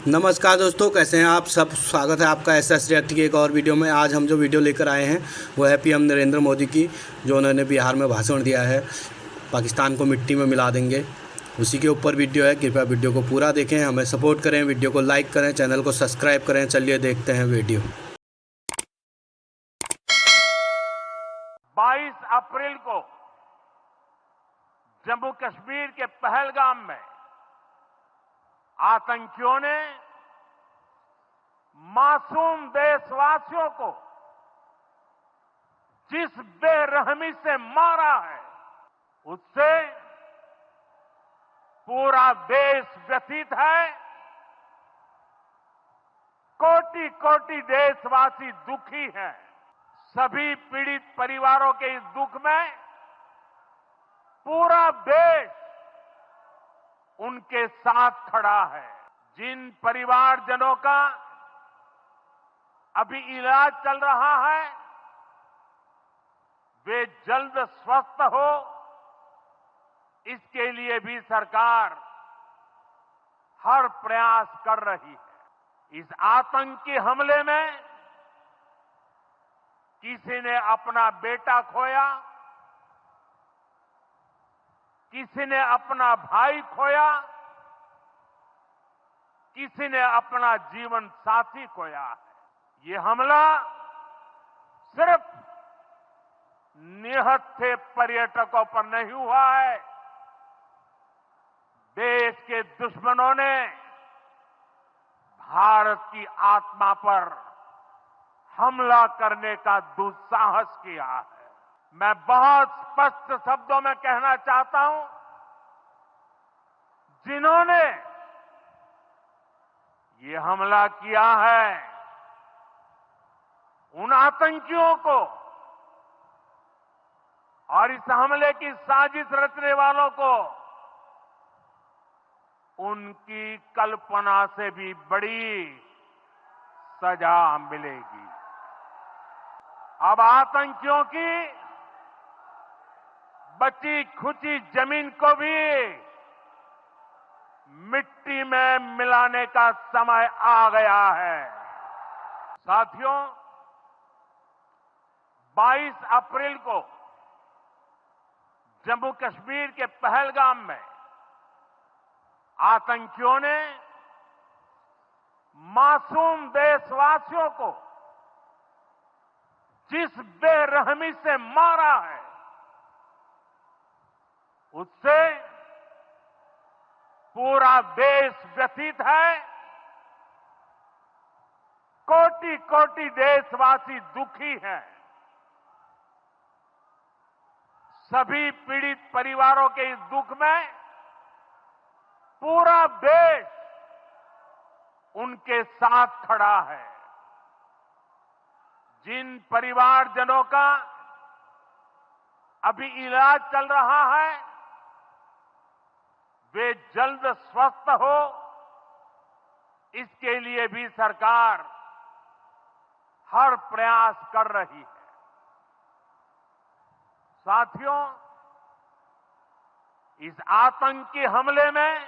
नमस्कार दोस्तों, कैसे हैं आप सब। स्वागत है आपका एस रिएक्ट की एक और वीडियो में। आज हम जो वीडियो लेकर आए हैं वो है पीएम नरेंद्र मोदी की, जो उन्होंने बिहार में भाषण दिया है, पाकिस्तान को मिट्टी में मिला देंगे, उसी के ऊपर वीडियो है। कृपया वीडियो को पूरा देखें, हमें सपोर्ट करें, वीडियो को लाइक करें, चैनल को सब्सक्राइब करें। चलिए देखते हैं वीडियो। 22 अप्रैल को जम्मू कश्मीर के पहलगाम में आतंकियों ने मासूम देशवासियों को जिस बेरहमी से मारा है, उससे पूरा देश व्यथित है। कोटि कोटि देशवासी दुखी हैं। सभी पीड़ित परिवारों के इस दुख में पूरा देश उनके साथ खड़ा है। जिन परिवारजनों का अभी इलाज चल रहा है, वे जल्द स्वस्थ हो, इसके लिए भी सरकार हर प्रयास कर रही है। इस आतंकी हमले में किसी ने अपना बेटा खोया, किसी ने अपना भाई खोया, किसी ने अपना जीवन साथी खोया है। ये हमला सिर्फ निहत्थे पर्यटकों पर नहीं हुआ है। देश के दुश्मनों ने भारत की आत्मा पर हमला करने का दुस्साहस किया है। मैं बहुत स्पष्ट शब्दों में कहना चाहता हूं, जिन्होंने ये हमला किया है, उन आतंकियों को और इस हमले की साजिश रचने वालों को उनकी कल्पना से भी बड़ी सजा मिलेगी। अब आतंकियों की बची खुची जमीन को भी मिट्टी में मिलाने का समय आ गया है। साथियों, 22 अप्रैल को जम्मू कश्मीर के पहलगाम में आतंकियों ने मासूम देशवासियों को जिस बेरहमी से मारा है, उससे पूरा देश व्यथित है। कोटि कोटि देशवासी दुखी हैं। सभी पीड़ित परिवारों के इस दुख में पूरा देश उनके साथ खड़ा है। जिन परिवारजनों का अभी इलाज चल रहा है, वे जल्द स्वस्थ हो, इसके लिए भी सरकार हर प्रयास कर रही है। साथियों, इस आतंकी हमले में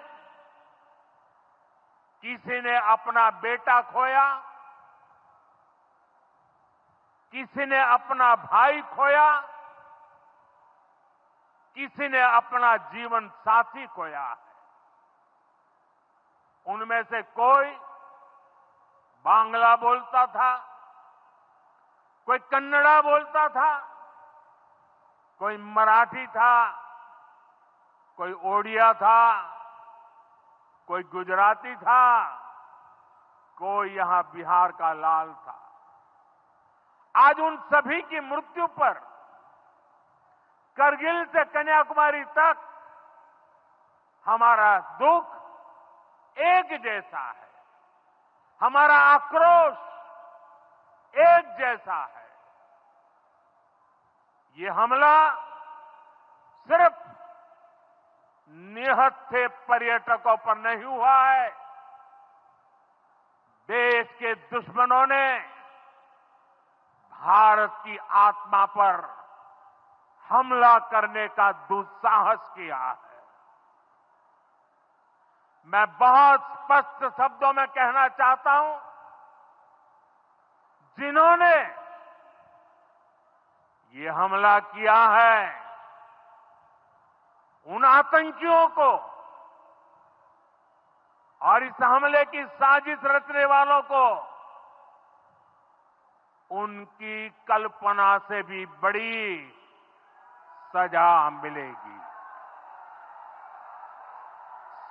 किसी ने अपना बेटा खोया, किसी ने अपना भाई खोया, किसी ने अपना जीवन साथी खोया है। उनमें से कोई बांग्ला बोलता था, कोई कन्नड़ा बोलता था, कोई मराठी था, कोई ओडिया था, कोई गुजराती था, कोई यहां बिहार का लाल था। आज उन सभी की मृत्यु पर करगिल से कन्याकुमारी तक हमारा दुख एक जैसा है, हमारा आक्रोश एक जैसा है। ये हमला सिर्फ निहत्थे पर्यटकों पर नहीं हुआ है। देश के दुश्मनों ने भारत की आत्मा पर हमला करने का दुस्साहस किया है। मैं बहुत स्पष्ट शब्दों में कहना चाहता हूं, जिन्होंने ये हमला किया है, उन आतंकियों को और इस हमले की साजिश रचने वालों को उनकी कल्पना से भी बड़ी सजा मिलेगी।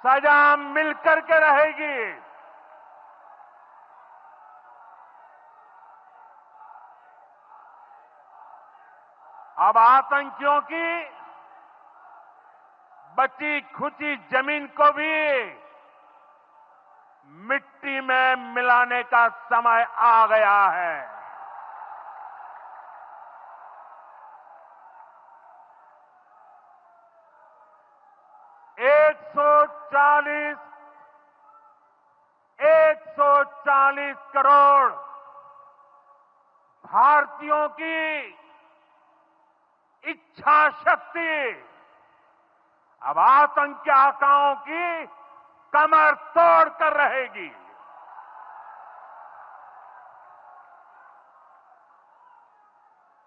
सजा मिलकर के रहेगी। अब आतंकियों की बची खुची जमीन को भी मिट्टी में मिलाने का समय आ गया है। एक सौ चालीस करोड़ भारतीयों की इच्छा शक्ति अब आतंकी आकाओं की कमर तोड़ कर रहेगी।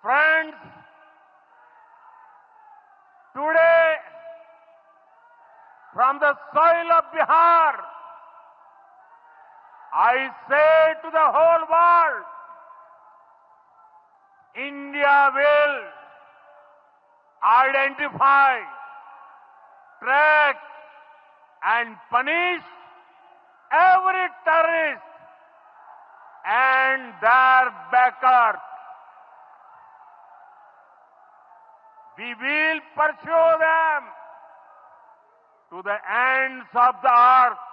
Friends, today from the soil of Bihar, I say to the whole world, India will identify, track and punish every terrorist and their backers. We will pursue them to the ends of the earth.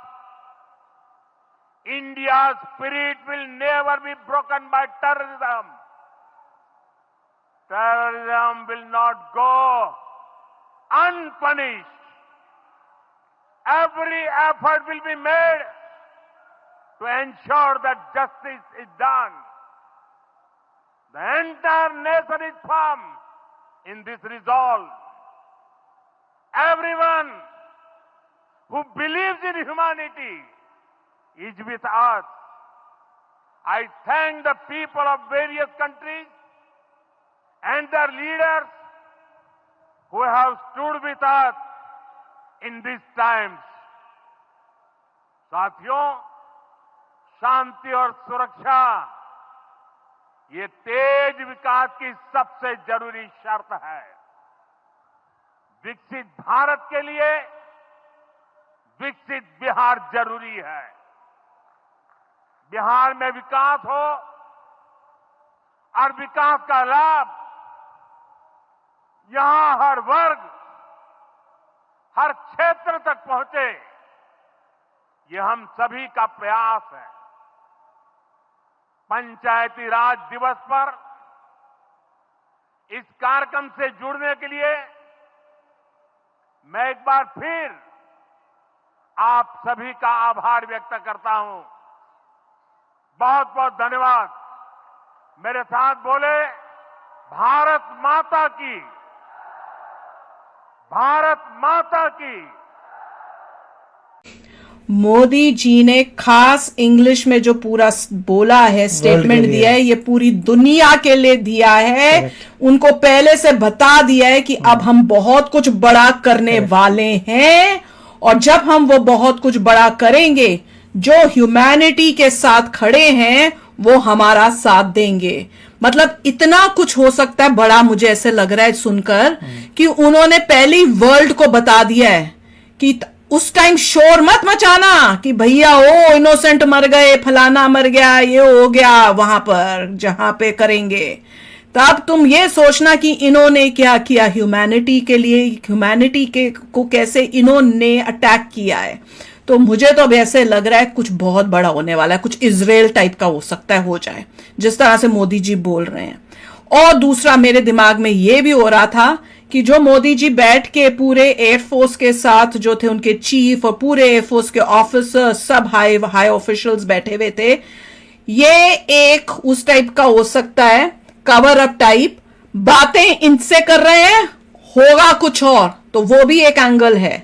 India's spirit will never be broken by terrorism. Terrorism will not go unpunished. Every effort will be made to ensure that justice is done. The entire nation is firm in this resolve. Everyone who believes in humanity is with us. I thank the people of various countries and their leaders who have stood with us in these times. साथियों, शांति और सुरक्षा ये तेज विकास की सबसे जरूरी शर्त है। विकसित भारत के लिए विकसित बिहार जरूरी है। बिहार में विकास हो और विकास का लाभ यहां हर वर्ग, हर क्षेत्र तक पहुंचे, ये हम सभी का प्रयास है। पंचायती राज दिवस पर इस कार्यक्रम से जुड़ने के लिए मैं एक बार फिर आप सभी का आभार व्यक्त करता हूं। बहुत बहुत धन्यवाद। मेरे साथ बोले, भारत माता की, भारत माता की। मोदी जी ने खास इंग्लिश में जो पूरा बोला है, स्टेटमेंट दिया है, ये पूरी दुनिया के लिए दिया है। उनको पहले से बता दिया है कि अब हम बहुत कुछ बड़ा करने वाले हैं, और जब हम वो बहुत कुछ बड़ा करेंगे, जो ह्यूमैनिटी के साथ खड़े हैं वो हमारा साथ देंगे। मतलब इतना कुछ हो सकता है बड़ा। मुझे ऐसे लग रहा है सुनकर कि उन्होंने पहली वर्ल्ड को बता दिया है कि उस टाइम शोर मत मचाना कि भैया ओ इनोसेंट मर गए, फलाना मर गया, ये हो गया, वहां पर जहां पे करेंगे तब तुम ये सोचना कि इन्होंने क्या किया ह्यूमैनिटी के लिए, ह्यूमैनिटी के को कैसे इन्होंने अटैक किया है। तो मुझे तो अब ऐसे लग रहा है कुछ बहुत बड़ा होने वाला है, कुछ इजराइल टाइप का हो सकता है, हो जाए जिस तरह से मोदी जी बोल रहे हैं। और दूसरा मेरे दिमाग में ये भी हो रहा था कि जो मोदी जी बैठ के पूरे एयरफोर्स के साथ जो थे उनके चीफ और पूरे एयरफोर्स के ऑफिसर, सब हाई ऑफिशियल्स बैठे हुए थे, ये एक उस टाइप का हो सकता है, कवर अप टाइप बातें इनसे कर रहे हैं, होगा कुछ और। तो वो भी एक एंगल है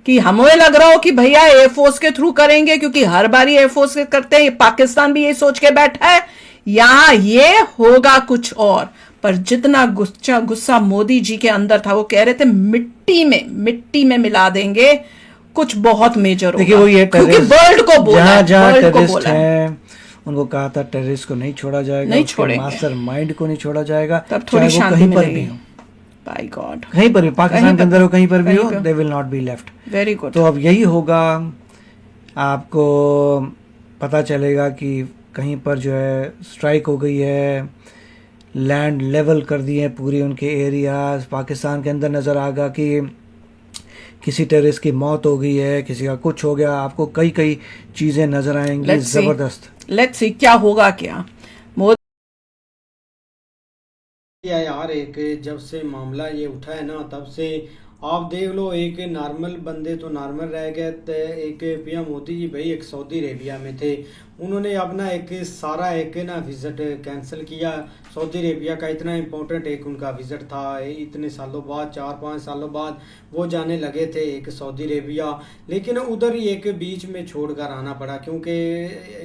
कि हमें लग रहा हो कि भैया एयरफोर्स के थ्रू करेंगे क्योंकि हर बारी एयरफोर्स के करते हैं, पाकिस्तान भी यही सोच के बैठा है, यहां ये होगा कुछ और। पर जितना गुस्सा मोदी जी के अंदर था, वो कह रहे थे मिट्टी में मिला देंगे, कुछ बहुत मेजर होगा। देखिए वो ये क्योंकि वर्ल्ड को बोला, जहाँ वर्ल्ड को टेररिस्ट बोला हैं उनको कहा था टेररिस्ट को नहीं छोड़ा जाएगा, नहीं उसके छोड़ेंगे। मास्टर माइंड को नहीं छोड़ा जाएगा, तब थोड़ी चाहे वो शांति कहीं पर मिलेगी। भी हो, बाय गॉड, कहीं पर भी पाकिस्तान के अंदर हो, कहीं पर भी हो, कहीं they will not be left. Very good. तो अब यही होगा, आपको पता चलेगा कि कहीं पर जो है स्ट्राइक हो गई है, लैंड लेवल कर दिए हैं पूरी उनके एरियाज, पाकिस्तान के अंदर नज़र आएगा कि किसी टेररिस्ट की मौत हो गई है, किसी का कुछ हो गया, आपको कई कई चीज़ें नज़र आएंगी ज़बरदस्त। लेट्स सी क्या होगा क्या। यार एक जब से मामला ये उठा है ना, तब से आप देख लो, एक नॉर्मल बंदे तो नॉर्मल रह गए थे, एक पीएम मोदी जी भाई एक सऊदी अरेबिया में थे, उन्होंने अपना एक सारा एक ना विजिट कैंसिल किया। सऊदी अरेबिया का इतना इम्पोर्टेंट एक उनका विजिट था, इतने सालों बाद, 4-5 सालों बाद वो जाने लगे थे एक सऊदी अरेबिया, लेकिन उधर ही एक बीच में छोड़कर आना पड़ा क्योंकि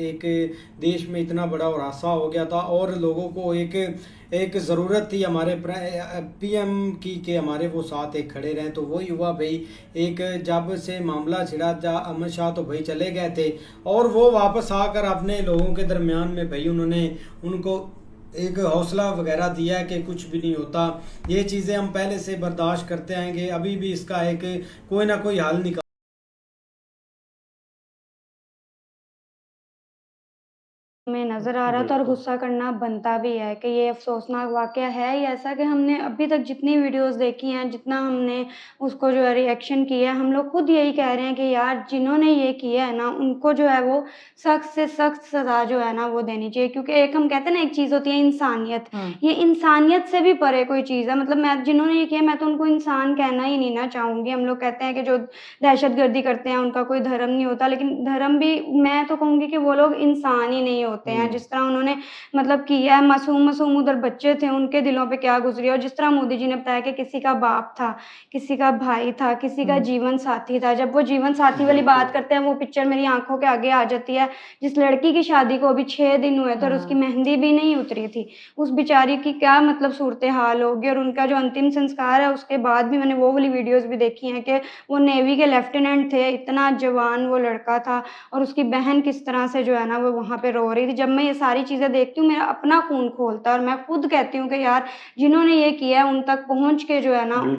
एक देश में इतना बड़ा हादसा हो गया था और लोगों को एक ज़रूरत थी हमारे पीएम की कि हमारे वो साथ एक खड़े रहें। तो वही हुआ भाई, एक जब से मामला छिड़ा अमित शाह तो भाई चले गए थे और वो वापस आकर अपने लोगों के दरमियान में भाई उन्होंने उनको एक हौसला वगैरह दिया है कि कुछ भी नहीं होता, ये चीज़ें हम पहले से बर्दाश्त करते आएंगे, अभी भी इसका एक कोई ना कोई हल निकाल में नज़र आ रहा था और गुस्सा करना बनता भी है कि ये अफसोसनाक वाक़या है ही ऐसा कि हमने अभी तक जितनी वीडियोस देखी हैं, जितना हमने उसको जो है रिएक्शन किया है, हम लोग खुद यही कह रहे हैं कि यार जिन्होंने ये किया है ना, उनको जो है वो सख्त से सख्त सज़ा जो है ना वो देनी चाहिए। क्योंकि एक हम कहते हैं ना, एक चीज़ होती है इंसानियत, ये इंसानियत से भी परे कोई चीज़ है। मतलब मैं जिन्होंने ये किया, मैं तो उनको इंसान कहना ही नहीं ना चाहूँगी। हम लोग कहते हैं कि जो दहशतगर्दी करते हैं उनका कोई धर्म नहीं होता, लेकिन धर्म भी मैं तो कहूँगी कि वो लोग इंसान ही नहीं होते हैं। जिस तरह उन्होंने मतलब किया है, मासूम उधर बच्चे थे, उनके दिलों पे क्या गुजरी, और जिस तरह मोदी जी ने बताया कि किसी का बाप था, किसी का भाई था, किसी का जीवन साथी था। जब वो जीवन साथी वाली बात करते हैं, वो पिक्चर मेरी आंखों के आगे आ जाती है, जिस लड़की की शादी को अभी 6 दिन हुए थे और उसकी मेहंदी भी नहीं उतरी थी, उस बेचारी की क्या मतलब सूरत हाल होगी। और उनका जो अंतिम संस्कार है उसके बाद भी मैंने वो वाली वीडियोस भी देखी हैं कि वो नेवी के लेफ्टिनेंट थे, इतना जवान वो लड़का था, और उसकी बहन किस तरह से जो है ना वो वहाँ पे रो रही थी। जब मैं ये सारी चीज़ें देखती हूँ, मेरा अपना खून खोलता है और मैं खुद कहती हूँ कि यार जिन्होंने ये किया है उन तक पहुँच के जो है ना